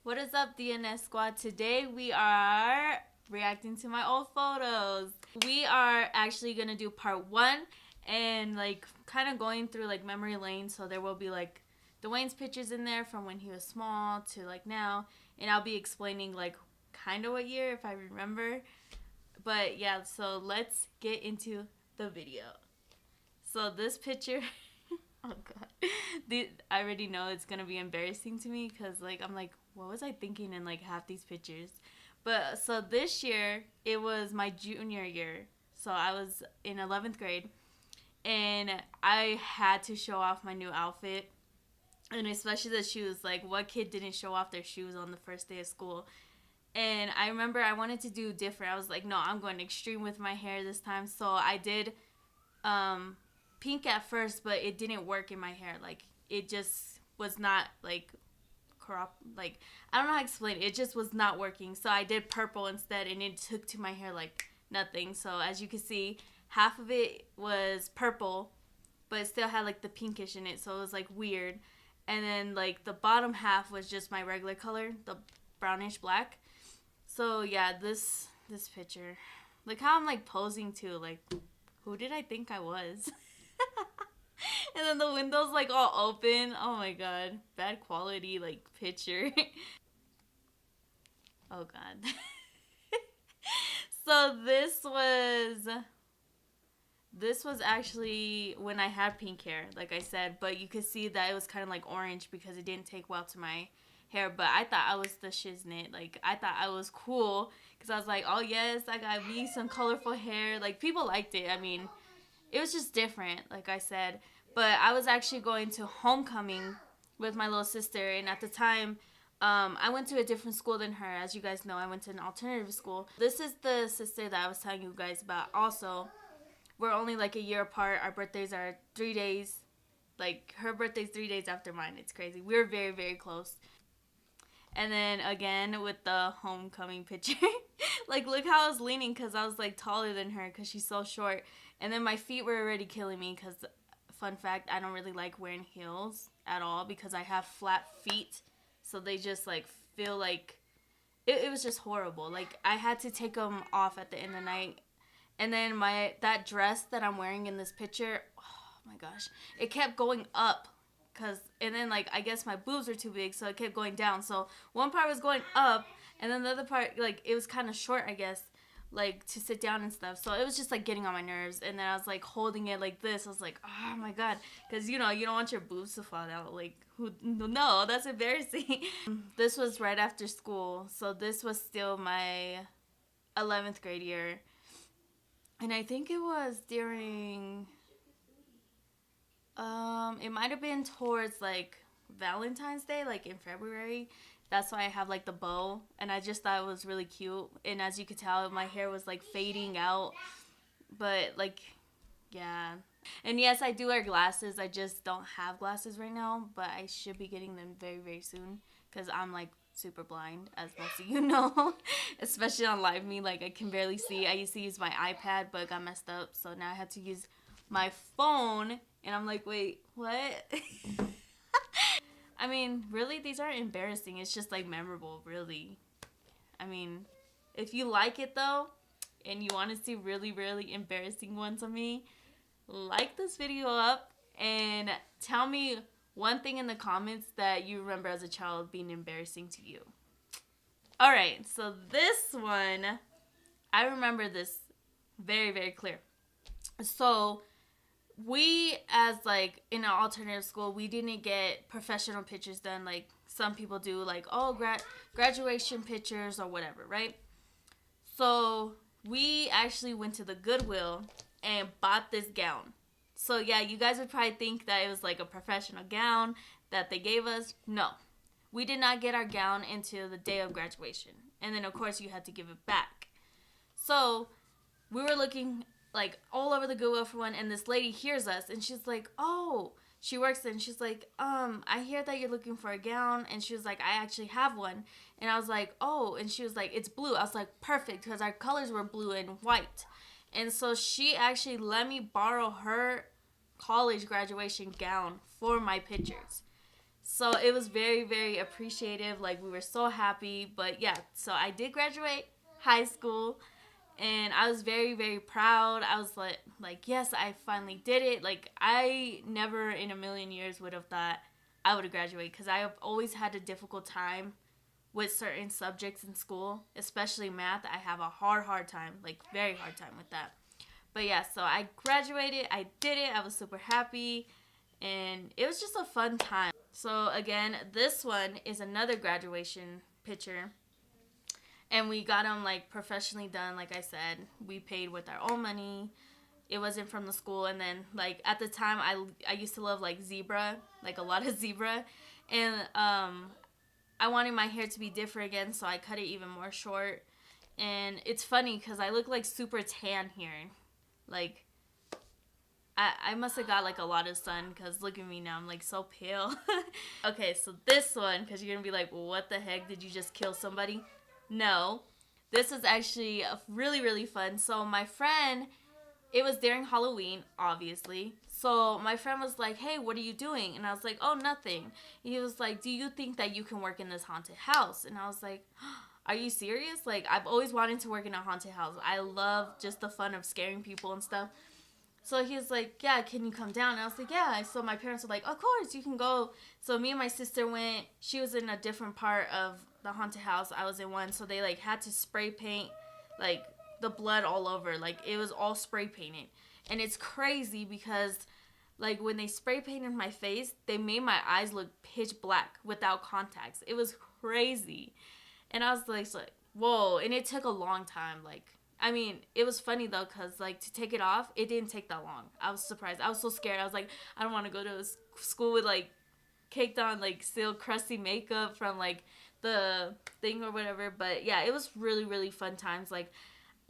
What is up, DNS Squad? Today we are reacting to my old photos. We are actually gonna do part one and like kind of going through like memory lane. So there will be like Dwayne's pictures in there from when he was small to like now, and I'll be explaining like kind of what year if I remember. But yeah, so let's get into the video. So this picture. Oh god, I already know it's gonna be embarrassing to me because like I'm like, what was I thinking in like half these pictures? But so this year it was my junior year, so I was in 11th grade, and I had to show off my new outfit, and especially the shoes. Like, what kid didn't show off their shoes on the first day of school? And I remember I wanted to do different. I was like, no, I'm going extreme with my hair this time. So I did um pink at first, but it didn't work in my hair. Like, it just was not like crop, like, I don't know how to explain it. It just was not working. So I did purple instead, and it took to my hair like nothing. So as you can see, half of it was purple, but it still had like the pinkish in it, so it was like weird. And then like the bottom half was just my regular color, the brownish black. So yeah, this picture, look how I'm like posing too. Like, who did I think I was? And then the window's like all open. Oh my god. Bad quality like picture. Oh god. So this was actually when I had pink hair, like I said, but you could see that it was kind of like orange because it didn't take well to my hair. But I thought I was the shiznit. Like, I thought I was cool because I was like, oh yes, I got me some colorful hair. Like, people liked it. I mean, it was just different, like I said. But I was actually going to homecoming with my little sister, and at the time, I went to a different school than her. As you guys know, I went to an alternative school. This is the sister that I was telling you guys about. Also, we're only like a year apart. Our birthdays are 3 days. Like, her birthday's 3 days after mine. It's crazy. We're very, very close. And then again with the homecoming picture, like, look how I was leaning because I was like taller than her because she's so short. And then my feet were already killing me because, fun fact, I don't really like wearing heels at all because I have flat feet. So they just like feel like it was just horrible. Like, I had to take them off at the end of the night. And then that dress that I'm wearing in this picture, oh my gosh, it kept going up. And then, like, I guess my boobs were too big, so it kept going down. So one part was going up, and then the other part, like, it was kind of short, I guess, like, to sit down and stuff. So it was just, like, getting on my nerves. And then I was, like, holding it like this. I was like, oh, my God. Because, you know, you don't want your boobs to fall out. Like, no, that's embarrassing. This was right after school. So this was still my 11th grade year. And I think it was during... it might have been towards like Valentine's Day, like in February. That's why I have like the bow, and I just thought it was really cute. And as you could tell, my hair was like fading out, but like, yeah. And yes, I do wear glasses. I just don't have glasses right now, but I should be getting them very, very soon because I'm like super blind, as most of you know. Especially on Live Me, like, I can barely see. I used to use my iPad, but it got messed up, so now I have to use my phone. And I'm like, wait, what? I mean, really, these aren't embarrassing. It's just like memorable, really. I mean, if you like it though, and you want to see really, really embarrassing ones of me, like this video up and tell me one thing in the comments that you remember as a child being embarrassing to you. Alright, so this one, I remember this very, very clear. So we, as like in an alternative school, we didn't get professional pictures done like some people do, like, oh, graduation pictures or whatever, right? So we actually went to the Goodwill and bought this gown. So yeah, you guys would probably think that it was like a professional gown that they gave us. No, we did not get our gown until the day of graduation, and then of course you had to give it back. So we were looking like all over the Goodwill for one, and this lady hears us, and she's like, oh, she works there, and she's like, I hear that you're looking for a gown. And she was like, I actually have one. And I was like, oh. And she was like, it's blue. I was like, perfect, because our colors were blue and white. And so she actually let me borrow her college graduation gown for my pictures. So it was very, very appreciative. Like, we were so happy. But yeah, so I did graduate high school, and I was very, very proud. I was like, yes, I finally did it. Like, I never in a million years would have thought I would have graduated, because I have always had a difficult time with certain subjects in school, especially math. I have a hard time, like very hard time with that. But yeah, so I graduated. I did it. I was super happy, and it was just a fun time. So again, this one is another graduation picture, and we got them like professionally done. Like I said, we paid with our own money. It wasn't from the school. And then like at the time, I used to love like zebra, like a lot of zebra, and I wanted my hair to be different again, so I cut it even more short. And it's funny because I look like super tan here. Like, I must have got like a lot of sun, because look at me now, I'm like so pale. Okay, so this one, because you're gonna be like, well, what the heck, did you just kill somebody? No, this is actually really, really fun. So my friend, it was during Halloween, obviously. So my friend was like, hey, what are you doing? And I was like, oh, nothing. He was like, do you think that you can work in this haunted house? And I was like, are you serious? Like, I've always wanted to work in a haunted house. I love just the fun of scaring people and stuff. So he was like, yeah, can you come down? And I was like, yeah. So my parents were like, of course, you can go. So me and my sister went. She was in a different part of the haunted house. I was in one. So they like had to spray paint like the blood all over. Like, it was all spray painted. And it's crazy because like when they spray painted my face, they made my eyes look pitch black without contacts. It was crazy. And I was like, whoa. And it took a long time. Like, I mean, it was funny though, because like to take it off, it didn't take that long. I was surprised. I was so scared. I was like, I don't want to go to school with like caked on like still crusty makeup from like the thing or whatever. But yeah, it was really, really fun times. Like,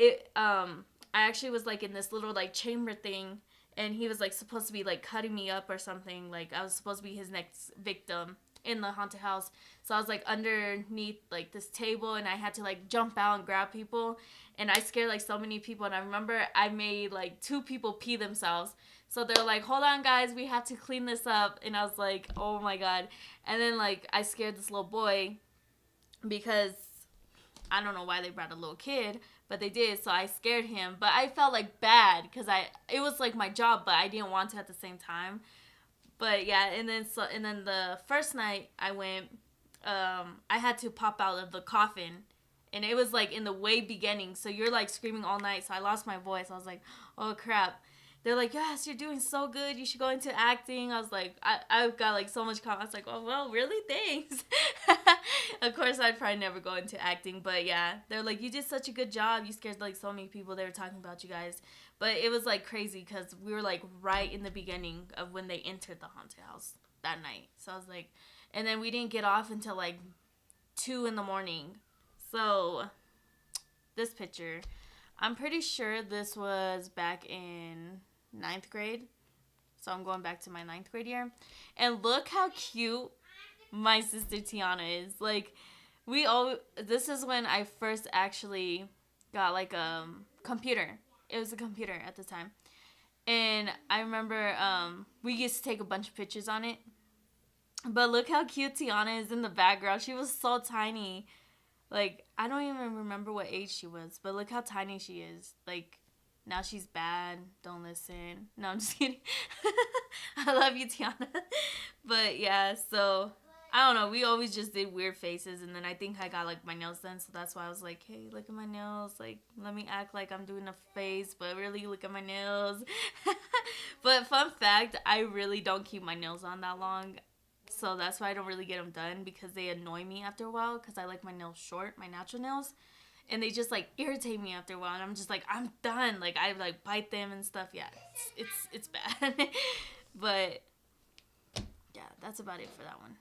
I actually was like in this little like chamber thing, and he was like supposed to be like cutting me up or something. Like, I was supposed to be his next victim in the haunted house. So I was like underneath like this table, and I had to like jump out and grab people, and I scared like so many people. And I remember I made like 2 people pee themselves. So they're like, hold on guys, we have to clean this up. And I was like, oh my god. And then like I scared this little boy, because I don't know why they brought a little kid, but they did. So I scared him, but I felt like bad because it was like my job, but I didn't want to at the same time. But yeah, and then the first night I went, I had to pop out of the coffin, and it was like in the way beginning. So you're like screaming all night. So I lost my voice. I was like, oh crap. They're like, yes, you're doing so good. You should go into acting. I was like, I got like so much confidence. I was like, oh, well, really? Thanks. Of course, I'd probably never go into acting. But yeah, they're like, you did such a good job. You scared like so many people. They were talking about you guys. But it was like crazy because we were like right in the beginning of when they entered the haunted house that night. So I was like, and then we didn't get off until like 2 in the morning. So this picture, I'm pretty sure this was back in 9th grade. So I'm going back to my 9th grade year. And look how cute my sister Tiana is. Like, this is when I first actually got like a computer. It was a computer at the time. And I remember we used to take a bunch of pictures on it. But look how cute Tiana is in the background. She was so tiny. Like, I don't even remember what age she was, but look how tiny she is. Like, now she's bad. Don't listen. No, I'm just kidding. I love you, Tiana. But yeah, so I don't know. We always just did weird faces, and then I think I got like my nails done, so that's why I was like, hey, look at my nails. Like, let me act like I'm doing a face, but really look at my nails. But fun fact, I really don't keep my nails on that long. So that's why I don't really get them done, because they annoy me after a while, because I like my nails short, my natural nails. And they just like irritate me after a while, and I'm just like, I'm done. Like, I like bite them and stuff. Yeah, it's bad. But yeah, that's about it for that one.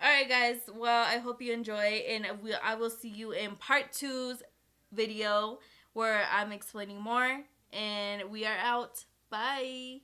Alright guys, well, I hope you enjoy, and I will see you in part 2's video where I'm explaining more, and we are out. Bye.